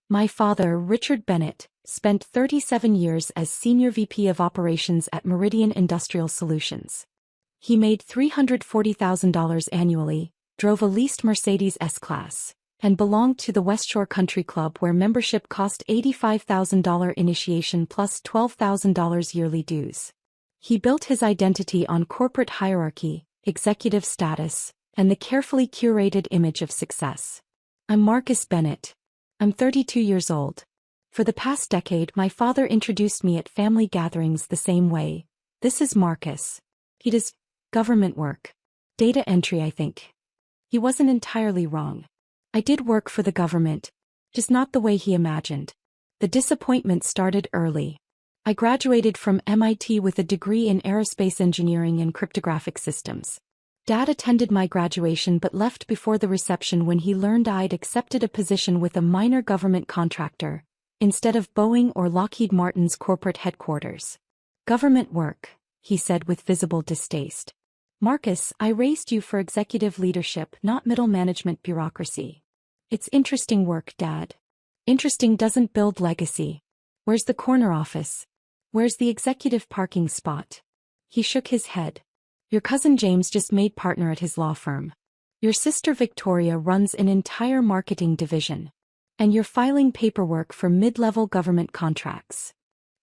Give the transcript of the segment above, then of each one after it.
My father, Richard Bennett, spent 37 years as Senior VP of Operations at Meridian Industrial Solutions. He made $340,000 annually, drove a leased Mercedes S-Class, and belonged to the West Shore Country Club where membership cost $85,000 initiation plus $12,000 yearly dues. He built his identity on corporate hierarchy, executive status, and the carefully curated image of success. I'm Marcus Bennett. I'm 32 years old. For the past decade, my father introduced me at family gatherings the same way. This is Marcus. He does government work. Data entry, I think. He wasn't entirely wrong. I did work for the government, just not the way he imagined. The disappointment started early. I graduated from MIT with a degree in aerospace engineering and cryptographic systems. Dad attended my graduation but left before the reception when he learned I'd accepted a position with a minor government contractor, instead of Boeing or Lockheed Martin's corporate headquarters. Government work, he said with visible distaste. Marcus, I raised you for executive leadership, not middle management bureaucracy. It's interesting work, Dad. Interesting doesn't build legacy. Where's the corner office? Where's the executive parking spot? He shook his head. Your cousin James just made partner at his law firm. Your sister Victoria runs an entire marketing division. And you're filing paperwork for mid-level government contracts.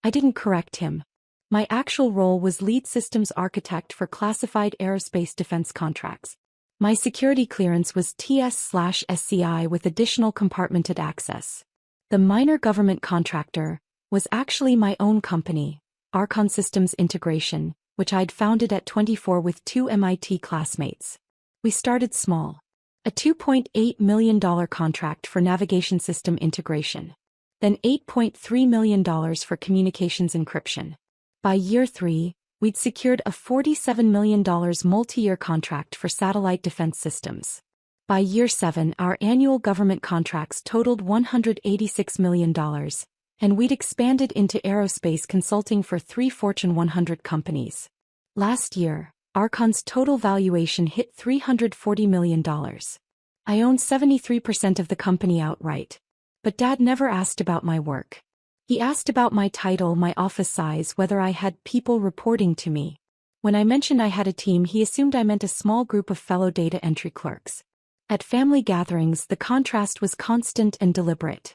I didn't correct him. My actual role was lead systems architect for classified aerospace defense contracts. My security clearance was TS/SCI with additional compartmented access. The minor government contractor was actually my own company, Archon Systems Integration, which I'd founded at 24 with 2 MIT classmates. We started small. A $2.8 million contract for navigation system integration. Then $8.3 million for communications encryption. By year 3, we'd secured a $47 million multi-year contract for satellite defense systems. By year 7, our annual government contracts totaled $186 million, and we'd expanded into aerospace consulting for 3 Fortune 100 companies. Last year, Archon's total valuation hit $340 million. I own 73% of the company outright. But Dad never asked about my work. He asked about my title, my office size, whether I had people reporting to me. When I mentioned I had a team, he assumed I meant a small group of fellow data entry clerks. At family gatherings, the contrast was constant and deliberate.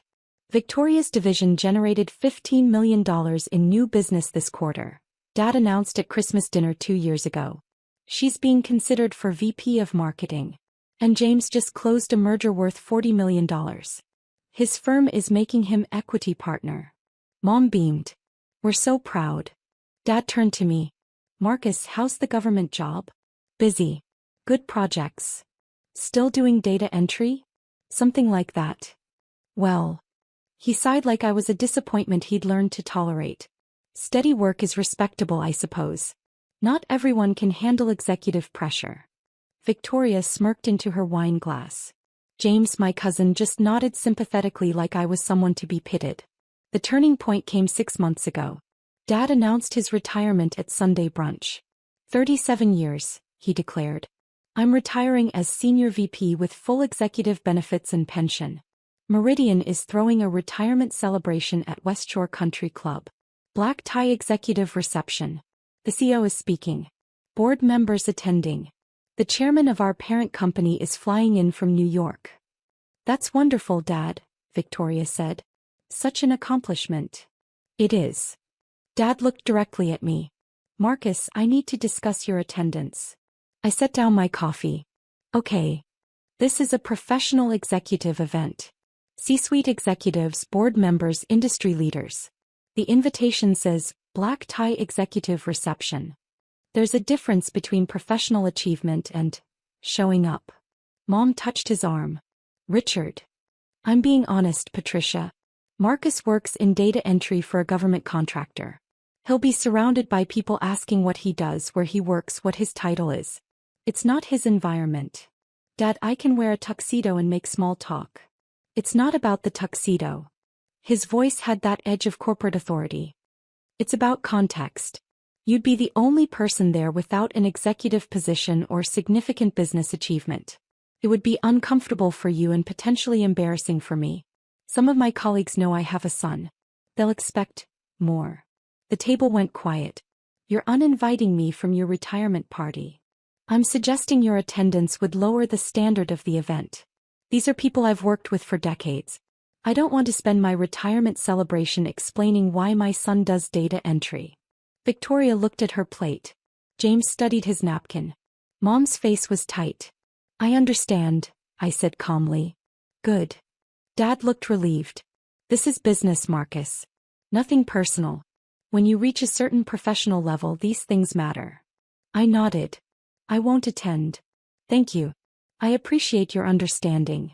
Victoria's division generated $15 million in new business this quarter, Dad announced at Christmas dinner 2 years ago. She's being considered for VP of Marketing. And James just closed a merger worth $40 million. His firm is making him equity partner. Mom beamed. We're so proud. Dad turned to me. Marcus, how's the government job? Busy. Good projects. Still doing data entry? Something like that. Well. He sighed like I was a disappointment he'd learned to tolerate. Steady work is respectable, I suppose. Not everyone can handle executive pressure. Victoria smirked into her wine glass. James, my cousin, just nodded sympathetically like I was someone to be pitied. The turning point came 6 months ago. Dad announced his retirement at Sunday brunch. 37 years, he declared. I'm retiring as Senior VP with full executive benefits and pension. Meridian is throwing a retirement celebration at West Shore Country Club. Black tie executive reception. The CEO is speaking. Board members attending. The chairman of our parent company is flying in from New York. That's wonderful, Dad, Victoria said. Such an accomplishment. It is. Dad looked directly at me. Marcus, I need to discuss your attendance. I set down my coffee. Okay. This is a professional executive event. C-suite executives, board members, industry leaders. The invitation says, Black tie executive reception. There's a difference between professional achievement and showing up. Mom touched his arm. Richard. I'm being honest, Patricia. Marcus works in data entry for a government contractor. He'll be surrounded by people asking what he does, where he works, what his title is. It's not his environment. Dad, I can wear a tuxedo and make small talk. It's not about the tuxedo. His voice had that edge of corporate authority. It's about context. You'd be the only person there without an executive position or significant business achievement. It would be uncomfortable for you and potentially embarrassing for me. Some of my colleagues know I have a son. They'll expect more. The table went quiet. You're uninviting me from your retirement party. I'm suggesting your attendance would lower the standard of the event. These are people I've worked with for decades. I don't want to spend my retirement celebration explaining why my son does data entry. Victoria looked at her plate. James studied his napkin. Mom's face was tight. I understand, I said calmly. Good. Dad looked relieved. This is business, Marcus. Nothing personal. When you reach a certain professional level, these things matter. I nodded. I won't attend. Thank you. I appreciate your understanding.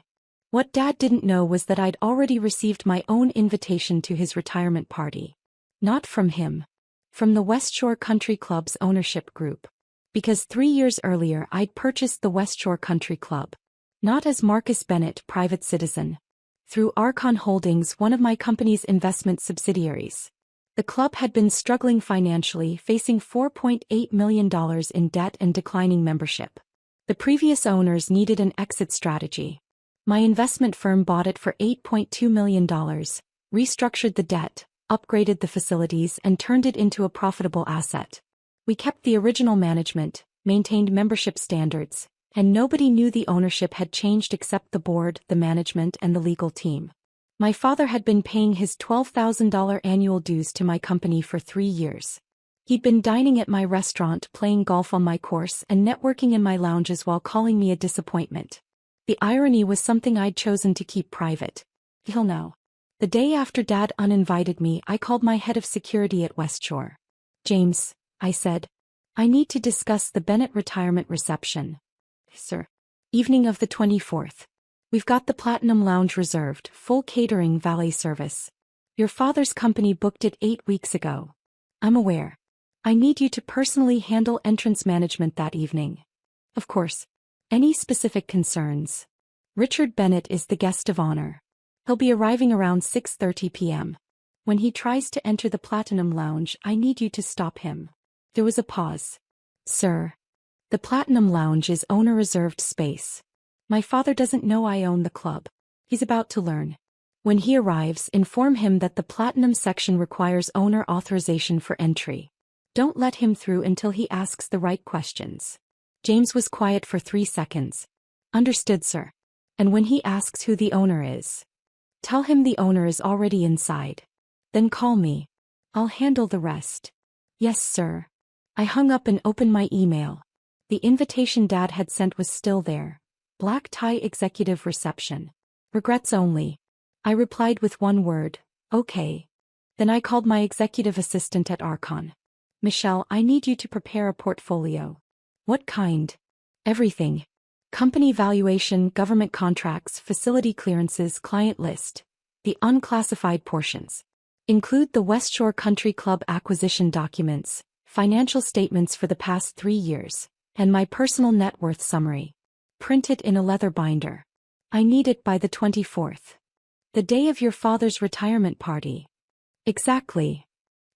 What Dad didn't know was that I'd already received my own invitation to his retirement party. Not from him. From the West Shore Country Club's ownership group. Because 3 years earlier I'd purchased the West Shore Country Club. Not as Marcus Bennett, private citizen. Through Archon Holdings, one of my company's investment subsidiaries. The club had been struggling financially, facing $4.8 million in debt and declining membership. The previous owners needed an exit strategy. My investment firm bought it for $8.2 million, restructured the debt, upgraded the facilities, and turned it into a profitable asset. We kept the original management, maintained membership standards, and nobody knew the ownership had changed except the board, the management, and the legal team. My father had been paying his $12,000 annual dues to my company for 3 years. He'd been dining at my restaurant, playing golf on my course, and networking in my lounges while calling me a disappointment. The irony was something I'd chosen to keep private. He'll know. The day after Dad uninvited me, I called my head of security at West Shore. James, I said. I need to discuss the Bennett retirement reception. Sir. Evening of the 24th. We've got the Platinum Lounge reserved, full catering, valet service. Your father's company booked it 8 weeks ago. I'm aware. I need you to personally handle entrance management that evening. Of course. Any specific concerns? Richard Bennett is the guest of honor. He'll be arriving around 6:30 p.m. When he tries to enter the Platinum Lounge, I need you to stop him. There was a pause. Sir. The Platinum Lounge is owner-reserved space. My father doesn't know I own the club. He's about to learn. When he arrives, inform him that the Platinum section requires owner authorization for entry. Don't let him through until he asks the right questions. James was quiet for 3 seconds. Understood, sir. And when he asks who the owner is, tell him the owner is already inside. Then call me. I'll handle the rest. Yes, sir. I hung up and opened my email. The invitation Dad had sent was still there. Black tie executive reception. Regrets only. I replied with one word, okay. Then I called my executive assistant at Archon. Michelle, I need you to prepare a portfolio. What kind? Everything. Company valuation, government contracts, facility clearances, client list. The unclassified portions. Include the West Shore Country Club acquisition documents, financial statements for the past 3 years. And my personal net worth summary. Print it in a leather binder. I need it by the 24th. The day of your father's retirement party. Exactly.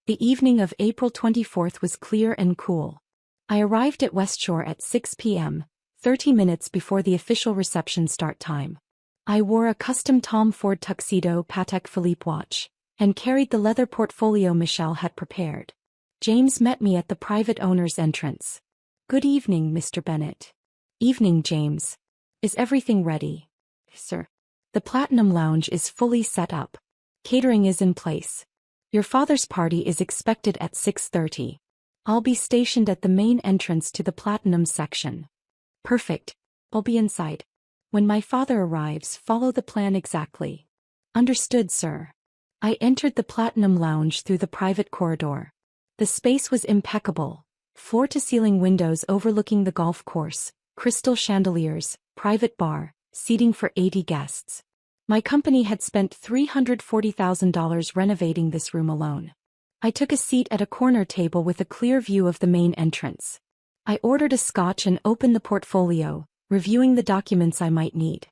The evening of April 24th was clear and cool. I arrived at West Shore at 6 p.m., 30 minutes before the official reception start time. I wore a custom Tom Ford tuxedo Patek Philippe watch, and carried the leather portfolio Michelle had prepared. James met me at the private owner's entrance. Good evening, Mr. Bennett. Evening, James. Is everything ready? Sir. The Platinum Lounge is fully set up. Catering is in place. Your father's party is expected at 6:30. I'll be stationed at the main entrance to the Platinum section. Perfect. I'll be inside. When my father arrives, follow the plan exactly. Understood, sir. I entered the Platinum Lounge through the private corridor. The space was impeccable. Floor-to-ceiling windows overlooking the golf course, crystal chandeliers, private bar, seating for 80 guests. My company had spent $340,000 renovating this room alone. I took a seat at a corner table with a clear view of the main entrance. I ordered a scotch and opened the portfolio, reviewing the documents I might need.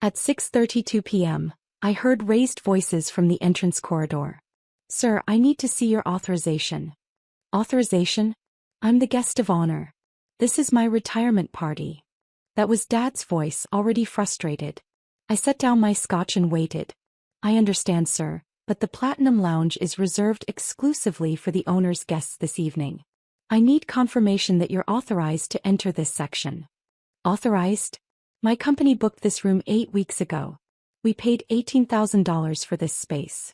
At 6:32 p.m., I heard raised voices from the entrance corridor. Sir, I need to see your authorization. Authorization? I'm the guest of honor. This is my retirement party. That was Dad's voice, already frustrated. I set down my scotch and waited. I understand, sir, but the Platinum Lounge is reserved exclusively for the owner's guests this evening. I need confirmation that you're authorized to enter this section. Authorized? My company booked this room 8 weeks ago. We paid $18,000 for this space.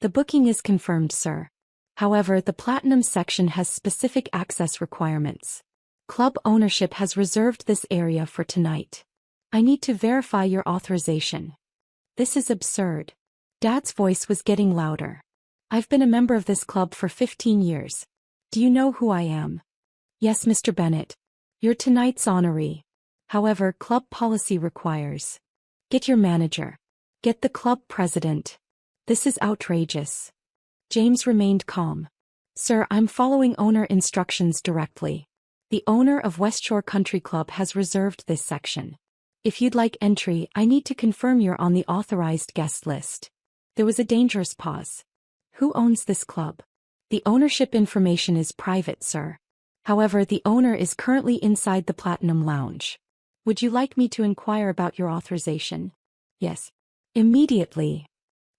The booking is confirmed, sir. However, the Platinum section has specific access requirements. Club ownership has reserved this area for tonight. I need to verify your authorization. This is absurd. Dad's voice was getting louder. I've been a member of this club for 15 years. Do you know who I am? Yes, Mr. Bennett. You're tonight's honoree. However, club policy requires. Get your manager. Get the club president. This is outrageous. James remained calm. Sir, I'm following owner instructions directly. The owner of West Shore Country Club has reserved this section. If you'd like entry, I need to confirm you're on the authorized guest list. There was a dangerous pause. Who owns this club? The ownership information is private, sir. However, the owner is currently inside the Platinum Lounge. Would you like me to inquire about your authorization? Yes. Immediately.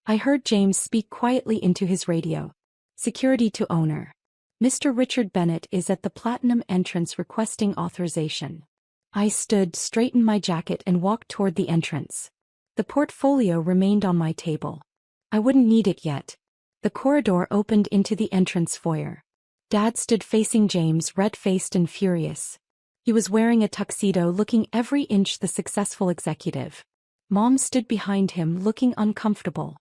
I heard James speak quietly into his radio. Security to owner. Mr. Richard Bennett is at the Platinum entrance requesting authorization. I stood, straightened my jacket and walked toward the entrance. The portfolio remained on my table. I wouldn't need it yet. The corridor opened into the entrance foyer. Dad stood facing James, red-faced and furious. He was wearing a tuxedo, looking every inch the successful executive. Mom stood behind him, looking uncomfortable.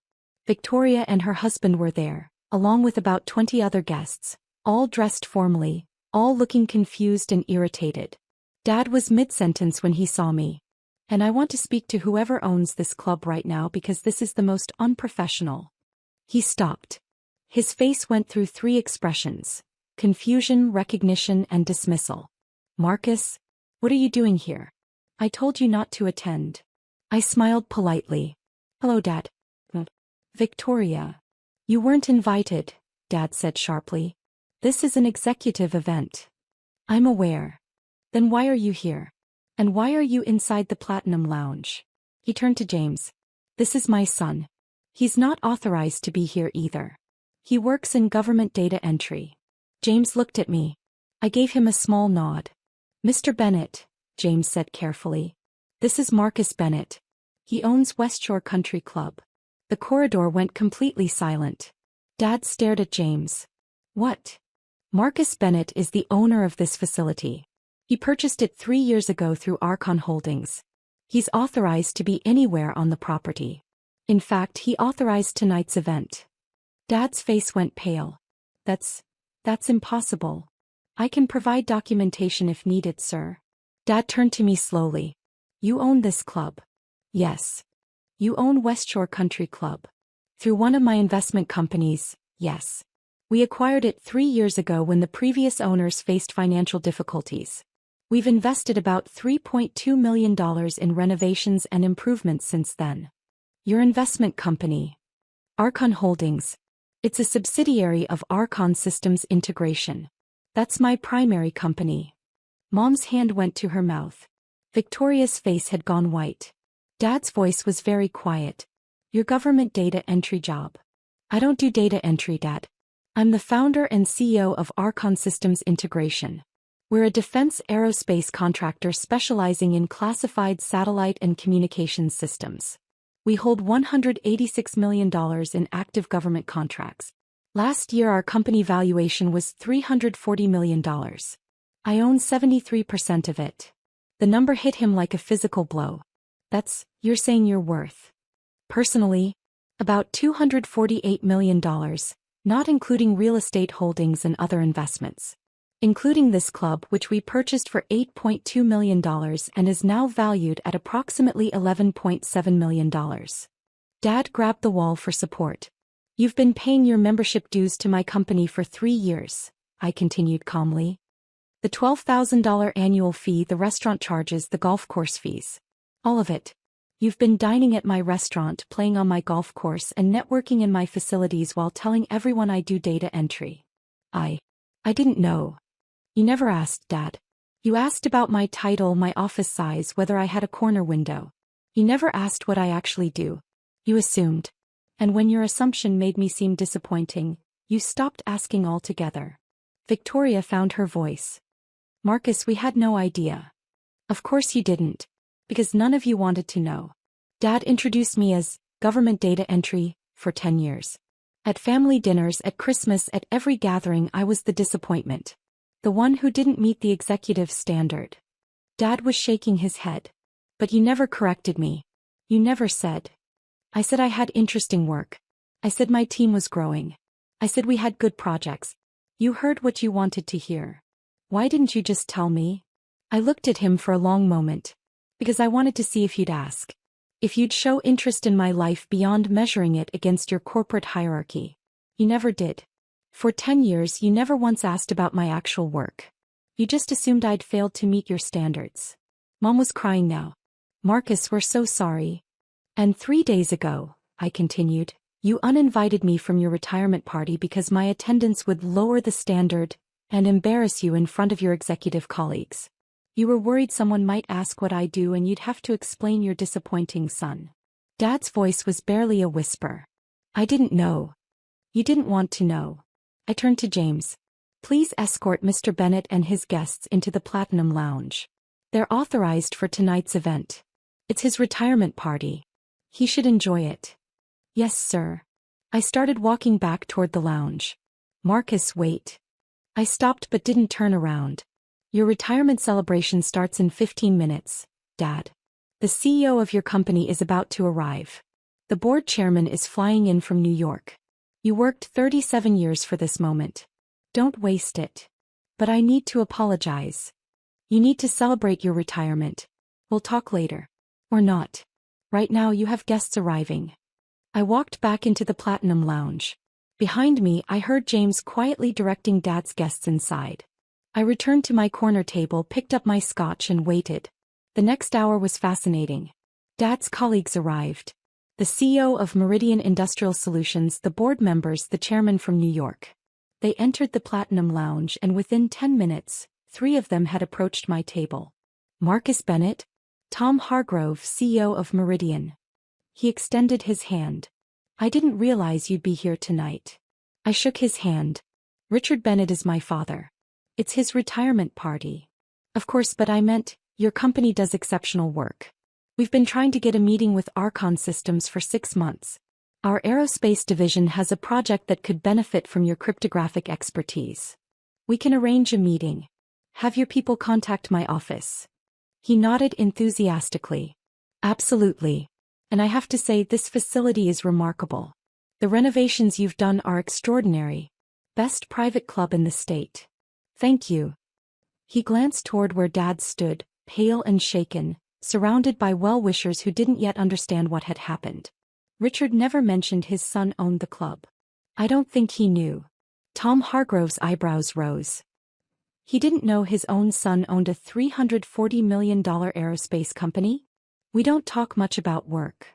Victoria and her husband were there, along with about 20 other guests, all dressed formally, all looking confused and irritated. Dad was mid-sentence when he saw me. And I want to speak to whoever owns this club right now because this is the most unprofessional. He stopped. His face went through 3 expressions: confusion, recognition, and dismissal. Marcus, what are you doing here? I told you not to attend. I smiled politely. Hello, Dad. Victoria. You weren't invited, Dad said sharply. This is an executive event. I'm aware. Then why are you here? And why are you inside the Platinum Lounge? He turned to James. This is my son. He's not authorized to be here either. He works in government data entry. James looked at me. I gave him a small nod. Mr. Bennett, James said carefully. This is Marcus Bennett. He owns West Shore Country Club. The corridor went completely silent. Dad stared at James. What? Marcus Bennett is the owner of this facility. He purchased it 3 years ago through Archon Holdings. He's authorized to be anywhere on the property. In fact, he authorized tonight's event. Dad's face went pale. That's impossible. I can provide documentation if needed, sir. Dad turned to me slowly. You own this club? Yes. You own West Shore Country Club. Through one of my investment companies, yes. We acquired it 3 years ago when the previous owners faced financial difficulties. We've invested about $3.2 million in renovations and improvements since then. Your investment company? Archon Holdings. It's a subsidiary of Archon Systems Integration. That's my primary company. Mom's hand went to her mouth. Victoria's face had gone white. Dad's voice was very quiet. Your government data entry job. I don't do data entry, Dad. I'm the founder and CEO of Archon Systems Integration. We're a defense aerospace contractor specializing in classified satellite and communications systems. We hold $186 million in active government contracts. Last year our company valuation was $340 million. I own 73% of it. The number hit him like a physical blow. You're saying you're worth. Personally, about $248 million, not including real estate holdings and other investments. Including this club, which we purchased for $8.2 million and is now valued at approximately $11.7 million. Dad grabbed the wall for support. You've been paying your membership dues to my company for 3 years, I continued calmly. The $12,000 annual fee the restaurant charges, the golf course fees. All of it. You've been dining at my restaurant, playing on my golf course and networking in my facilities while telling everyone I do data entry. I didn't know. You never asked, Dad. You asked about my title, my office size, whether I had a corner window. You never asked what I actually do. You assumed. And when your assumption made me seem disappointing, you stopped asking altogether. Victoria found her voice. Marcus, we had no idea. Of course you didn't. Because none of you wanted to know. Dad introduced me as government data entry for 10 years. At family dinners, at Christmas, at every gathering, I was the disappointment. The one who didn't meet the executive standard. Dad was shaking his head. But you never corrected me. You never said. I said I had interesting work. I said my team was growing. I said we had good projects. You heard what you wanted to hear. Why didn't you just tell me? I looked at him for a long moment. Because I wanted to see if you'd ask. If you'd show interest in my life beyond measuring it against your corporate hierarchy. You never did. For 10 years you never once asked about my actual work. You just assumed I'd failed to meet your standards. Mom was crying now. Marcus, we're so sorry. And 3 days ago, I continued, you uninvited me from your retirement party because my attendance would lower the standard and embarrass you in front of your executive colleagues. You were worried someone might ask what I do and you'd have to explain your disappointing son. Dad's voice was barely a whisper. I didn't know. You didn't want to know. I turned to James. Please escort Mr. Bennett and his guests into the Platinum Lounge. They're authorized for tonight's event. It's his retirement party. He should enjoy it. Yes, sir. I started walking back toward the lounge. Marcus, wait. I stopped but didn't turn around. Your retirement celebration starts in 15 minutes, Dad. The CEO of your company is about to arrive. The board chairman is flying in from New York. You worked 37 years for this moment. Don't waste it. But I need to apologize. You need to celebrate your retirement. We'll talk later. Or not. Right now you have guests arriving. I walked back into the Platinum Lounge. Behind me I heard James quietly directing Dad's guests inside. I returned to my corner table, picked up my scotch and waited. The next hour was fascinating. Dad's colleagues arrived. The CEO of Meridian Industrial Solutions, the board members, the chairman from New York. They entered the Platinum Lounge and within 10 minutes, 3 of them had approached my table. Marcus Bennett, Tom Hargrove, CEO of Meridian. He extended his hand. I didn't realize you'd be here tonight. I shook his hand. Richard Bennett is my father. It's his retirement party. Of course, but I meant, your company does exceptional work. We've been trying to get a meeting with Archon Systems for 6 months. Our aerospace division has a project that could benefit from your cryptographic expertise. We can arrange a meeting. Have your people contact my office. He nodded enthusiastically. Absolutely. And I have to say, this facility is remarkable. The renovations you've done are extraordinary. Best private club in the state. Thank you. He glanced toward where Dad stood, pale and shaken, surrounded by well-wishers who didn't yet understand what had happened. Richard never mentioned his son owned the club. I don't think he knew. Tom Hargrove's eyebrows rose. He didn't know his own son owned a $340 million aerospace company? We don't talk much about work.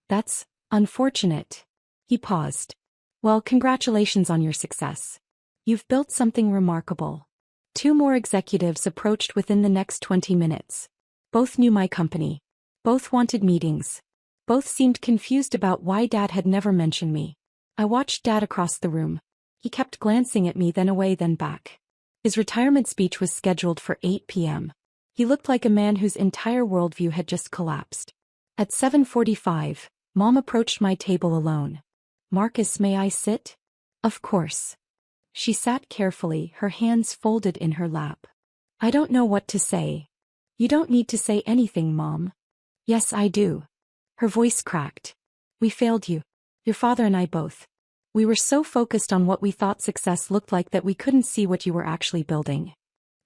That's unfortunate. He paused. Well, congratulations on your success. You've built something remarkable. 2 more executives approached within the next 20 minutes. Both knew my company. Both wanted meetings. Both seemed confused about why Dad had never mentioned me. I watched Dad across the room. He kept glancing at me, then away, then back. His retirement speech was scheduled for 8 p.m. He looked like a man whose entire worldview had just collapsed. At 7:45, Mom approached my table alone. Marcus, may I sit? Of course. She sat carefully, her hands folded in her lap. I don't know what to say. You don't need to say anything, Mom. Yes, I do. Her voice cracked. We failed you. Your father and I both. We were so focused on what we thought success looked like that we couldn't see what you were actually building.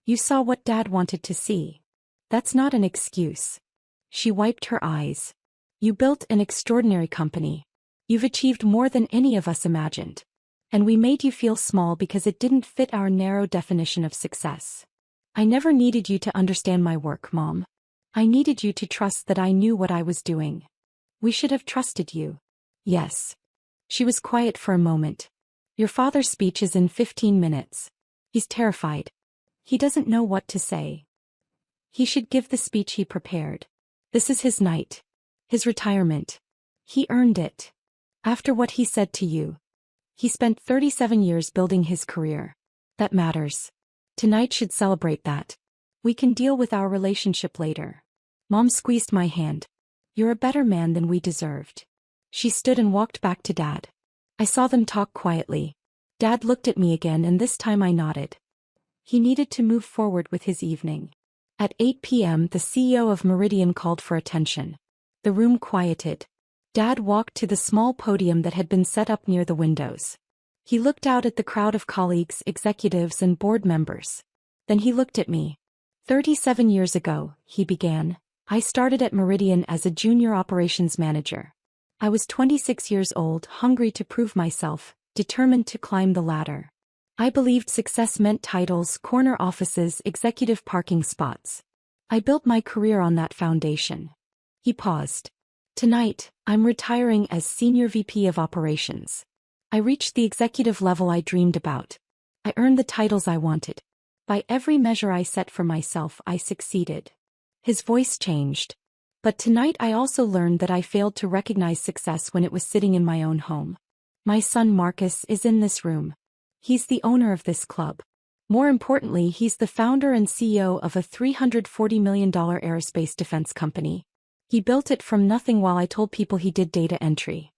You saw what Dad wanted to see. That's not an excuse. She wiped her eyes. You built an extraordinary company. You've achieved more than any of us imagined. And we made you feel small because it didn't fit our narrow definition of success. I never needed you to understand my work, Mom. I needed you to trust that I knew what I was doing. We should have trusted you. Yes. She was quiet for a moment. Your father's speech is in 15 minutes. He's terrified. He doesn't know what to say. He should give the speech he prepared. This is his night. His retirement. He earned it. After what he said to you. He spent 37 years building his career. That matters. Tonight should celebrate that. We can deal with our relationship later. Mom squeezed my hand. You're a better man than we deserved. She stood and walked back to Dad. I saw them talk quietly. Dad looked at me again and this time I nodded. He needed to move forward with his evening. At 8 p.m. the CEO of Meridian called for attention. The room quieted. Dad walked to the small podium that had been set up near the windows. He looked out at the crowd of colleagues, executives and board members. Then he looked at me. 37 years ago, he began, I started at Meridian as a junior operations manager. I was 26 years old, hungry to prove myself, determined to climb the ladder. I believed success meant titles, corner offices, executive parking spots. I built my career on that foundation. He paused. Tonight, I'm retiring as Senior VP of Operations. I reached the executive level I dreamed about. I earned the titles I wanted. By every measure I set for myself, I succeeded. His voice changed. But tonight I also learned that I failed to recognize success when it was sitting in my own home. My son Marcus is in this room. He's the owner of this club. More importantly, he's the founder and CEO of a $340 million aerospace defense company. He built it from nothing while I told people he did data entry.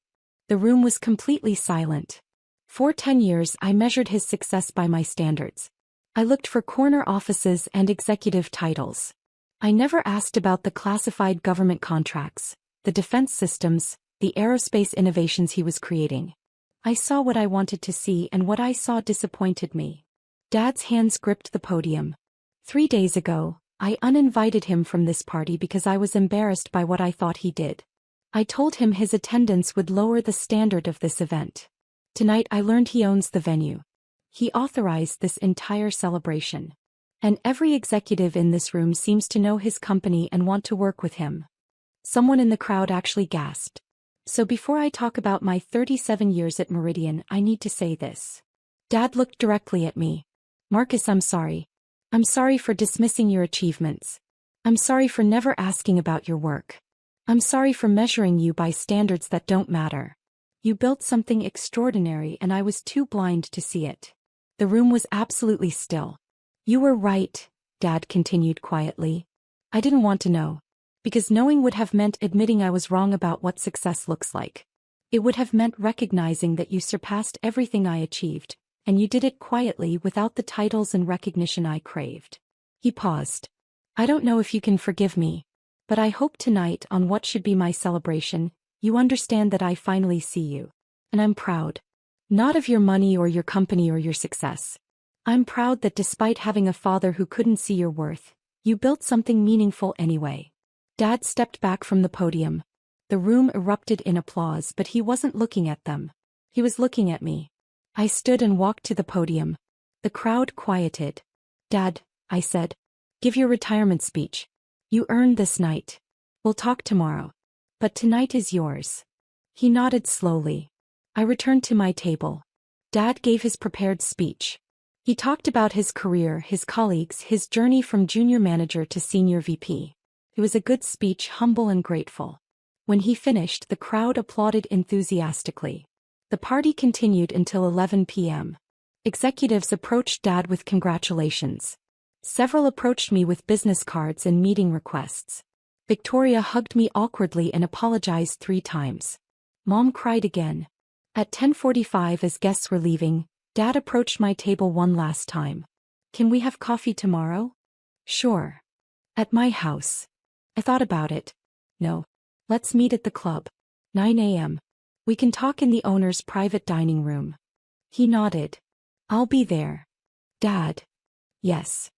The room was completely silent. For 10 years I measured his success by my standards. I looked for corner offices and executive titles. I never asked about the classified government contracts, the defense systems, the aerospace innovations he was creating. I saw what I wanted to see and what I saw disappointed me. Dad's hands gripped the podium. 3 days ago, I uninvited him from this party because I was embarrassed by what I thought he did. I told him his attendance would lower the standard of this event. Tonight I learned he owns the venue. He authorized this entire celebration. And every executive in this room seems to know his company and want to work with him. Someone in the crowd actually gasped. So before I talk about my 37 years at Meridian, I need to say this. Dad looked directly at me. Marcus, I'm sorry. I'm sorry for dismissing your achievements. I'm sorry for never asking about your work. I'm sorry for measuring you by standards that don't matter. You built something extraordinary and I was too blind to see it. The room was absolutely still. You were right, Dad continued quietly. I didn't want to know. Because knowing would have meant admitting I was wrong about what success looks like. It would have meant recognizing that you surpassed everything I achieved, and you did it quietly without the titles and recognition I craved. He paused. I don't know if you can forgive me, but I hope tonight on what should be my celebration, you understand that I finally see you. And I'm proud. Not of your money or your company or your success. I'm proud that despite having a father who couldn't see your worth, you built something meaningful anyway. Dad stepped back from the podium. The room erupted in applause, but he wasn't looking at them. He was looking at me. I stood and walked to the podium. The crowd quieted. Dad, I said, give your retirement speech. You earned this night. We'll talk tomorrow. But tonight is yours. He nodded slowly. I returned to my table. Dad gave his prepared speech. He talked about his career, his colleagues, his journey from junior manager to senior VP. It was a good speech, humble and grateful. When he finished, the crowd applauded enthusiastically. The party continued until 11 p.m. Executives approached Dad with congratulations. Several approached me with business cards and meeting requests. Victoria hugged me awkwardly and apologized 3 times. Mom cried again. At 10:45, as guests were leaving, Dad approached my table one last time. Can we have coffee tomorrow? Sure. At my house. I thought about it. No. Let's meet at the club. 9 a.m. We can talk in the owner's private dining room. He nodded. I'll be there. Dad. Yes.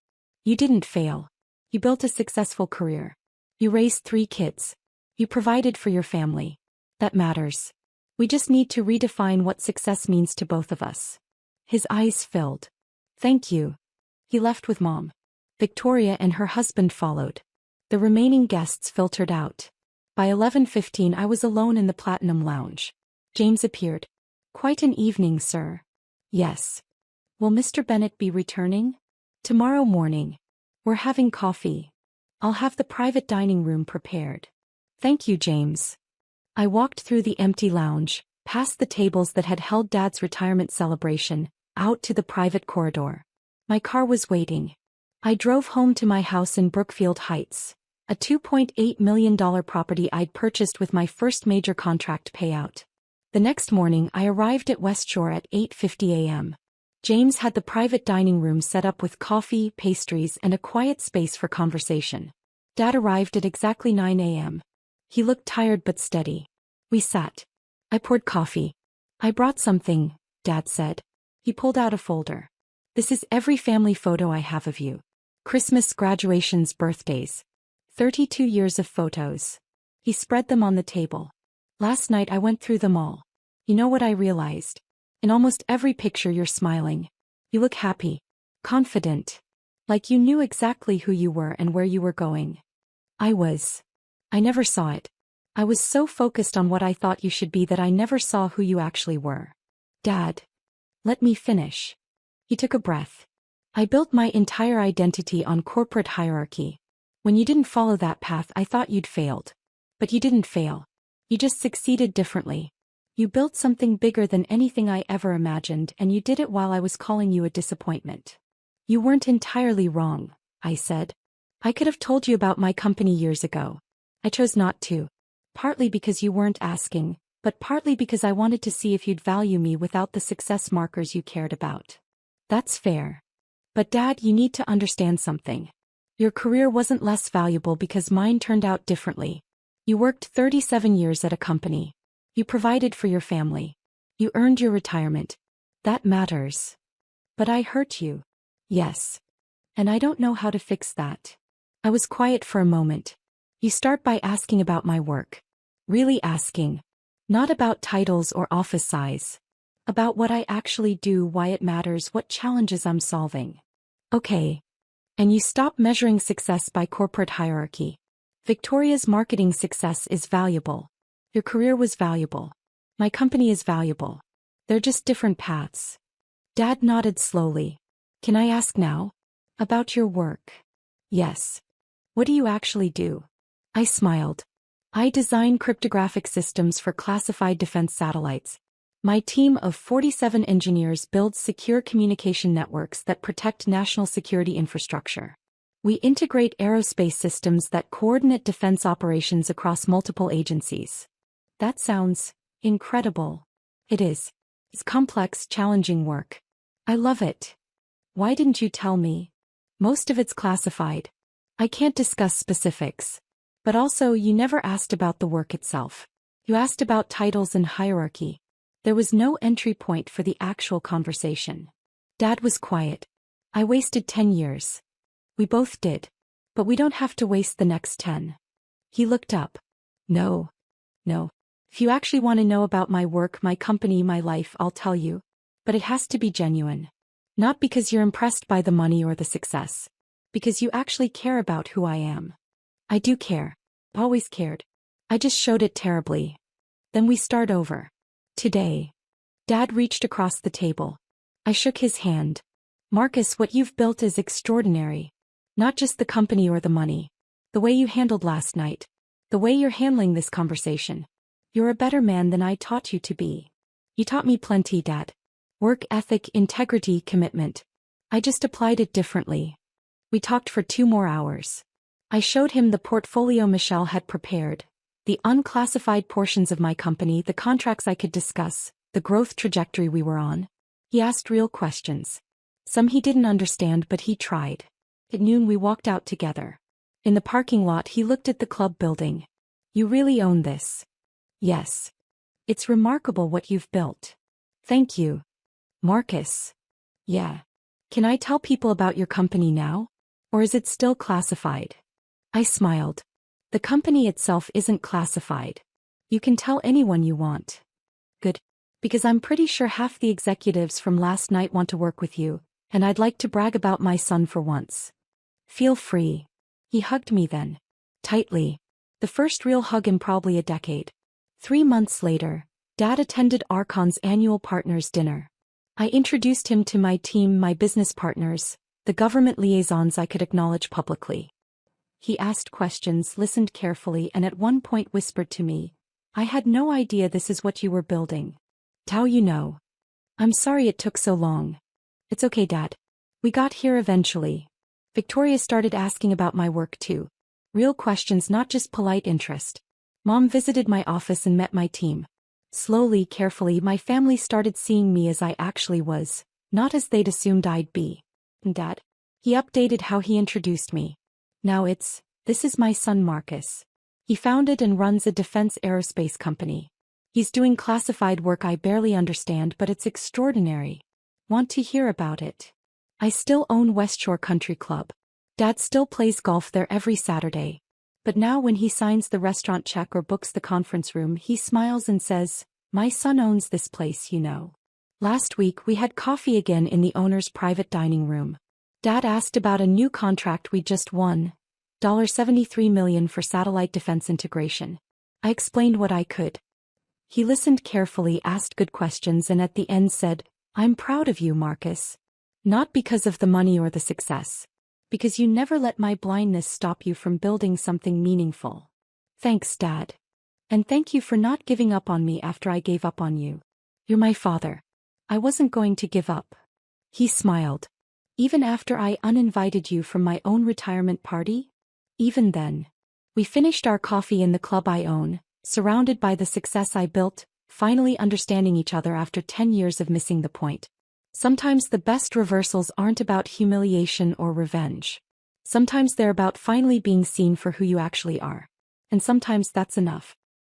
You didn't fail. You built a successful career. You raised 3 kids. You provided for your family. That matters. We just need to redefine what success means to both of us. His eyes filled. Thank you. He left with Mom. Victoria and her husband followed. The remaining guests filtered out. By 11:15 I was alone in the Platinum Lounge. James appeared. Quite an evening, sir. Yes. Will Mr. Bennett be returning? Tomorrow morning. We're having coffee. I'll have the private dining room prepared. Thank you, James. I walked through the empty lounge, past the tables that had held Dad's retirement celebration, out to the private corridor. My car was waiting. I drove home to my house in Brookfield Heights, a $2.8 million property I'd purchased with my first major contract payout. The next morning I arrived at West Shore at 8:50 a.m. James had the private dining room set up with coffee, pastries, and a quiet space for conversation. Dad arrived at exactly 9 a.m. He looked tired but steady. We sat. I poured coffee. "I brought something," Dad said. He pulled out a folder. "This is every family photo I have of you. Christmas, graduations, birthdays. 32 years of photos." He spread them on the table. "Last night I went through them all. You know what I realized? In almost every picture you're smiling. You look happy. Confident. Like you knew exactly who you were and where you were going. I never saw it. I was so focused on what I thought you should be that I never saw who you actually were." "Dad. Let me finish." He took a breath. "I built my entire identity on corporate hierarchy. When you didn't follow that path I thought you'd failed. But you didn't fail. You just succeeded differently. You built something bigger than anything I ever imagined, and you did it while I was calling you a disappointment." "You weren't entirely wrong," I said. "I could have told you about my company years ago. I chose not to. Partly because you weren't asking, but partly because I wanted to see if you'd value me without the success markers you cared about." "That's fair. But Dad, you need to understand something. Your career wasn't less valuable because mine turned out differently. You worked 37 years at a company. You provided for your family. You earned your retirement. That matters. But I hurt you." "Yes. And I don't know how to fix that." I was quiet for a moment. "You start by asking about my work. Really asking. Not about titles or office size. About what I actually do, why it matters, what challenges I'm solving." "Okay. And you stop measuring success by corporate hierarchy. Victoria's marketing success is valuable. Your career was valuable. My company is valuable. They're just different paths." Dad nodded slowly. "Can I ask now? About your work?" "Yes. What do you actually do?" I smiled. "I design cryptographic systems for classified defense satellites. My team of 47 engineers builds secure communication networks that protect national security infrastructure. We integrate aerospace systems that coordinate defense operations across multiple agencies." "That sounds incredible." "It is. It's complex, challenging work. I love it." "Why didn't you tell me?" "Most of it's classified. I can't discuss specifics. But also, you never asked about the work itself. You asked about titles and hierarchy. There was no entry point for the actual conversation." Dad was quiet. "I wasted 10 years. We both did. But we don't have to waste the next 10. He looked up. No. If you actually want to know about my work, my company, my life, I'll tell you. But it has to be genuine. Not because you're impressed by the money or the success. Because you actually care about who I am." "I do care. Always cared. I just showed it terribly." "Then we start over. Today." Dad reached across the table. I shook his hand. "Marcus, what you've built is extraordinary. Not just the company or the money. The way you handled last night. The way you're handling this conversation. You're a better man than I taught you to be." "You taught me plenty, Dad. Work ethic, integrity, commitment. I just applied it differently." We talked for 2 more hours. I showed him the portfolio Michelle had prepared, the unclassified portions of my company, the contracts I could discuss, the growth trajectory we were on. He asked real questions. Some he didn't understand, but he tried. At noon we walked out together. In the parking lot he looked at the club building. "You really own this." "Yes. It's remarkable what you've built." "Thank you." "Marcus." "Yeah. Can I tell people about your company now? Or is it still classified?" I smiled. "The company itself isn't classified. You can tell anyone you want." "Good. Because I'm pretty sure half the executives from last night want to work with you, and I'd like to brag about my son for once." "Feel free." He hugged me then. Tightly. The first real hug in probably a decade. 3 months later, Dad attended Archon's annual partners' dinner. I introduced him to my team, my business partners, the government liaisons I could acknowledge publicly. He asked questions, listened carefully, and at one point whispered to me, I had no idea this is what you were building. How you know? I'm sorry it took so long. It's okay, Dad. We got here eventually. Victoria started asking about my work too. Real questions, not just polite interest. Mom visited my office and met my team. Slowly, carefully, my family started seeing me as I actually was, not as they'd assumed I'd be. And Dad? He updated how he introduced me. Now this is my son Marcus. He founded and runs a defense aerospace company. He's doing classified work I barely understand, but it's extraordinary. Want to hear about it? I still own West Shore Country Club. Dad still plays golf there every Saturday. But now when he signs the restaurant check or books the conference room, he smiles and says, "My son owns this place, you know." Last week we had coffee again in the owner's private dining room. Dad asked about a new contract we just won, $73 million for satellite defense integration. I explained what I could. He listened carefully, asked good questions, and at the end said, "I'm proud of you, Marcus. Not because of the money or the success. Because you never let my blindness stop you from building something meaningful. Thanks, Dad. And thank you for not giving up on me after I gave up on you. You're my father. I wasn't going to give up." He smiled. "Even after I uninvited you from my own retirement party? Even then." We finished our coffee in the club I own, surrounded by the success I built, finally understanding each other after 10 years of missing the point. Sometimes the best reversals aren't about humiliation or revenge. Sometimes they're about finally being seen for who you actually are. And sometimes that's enough.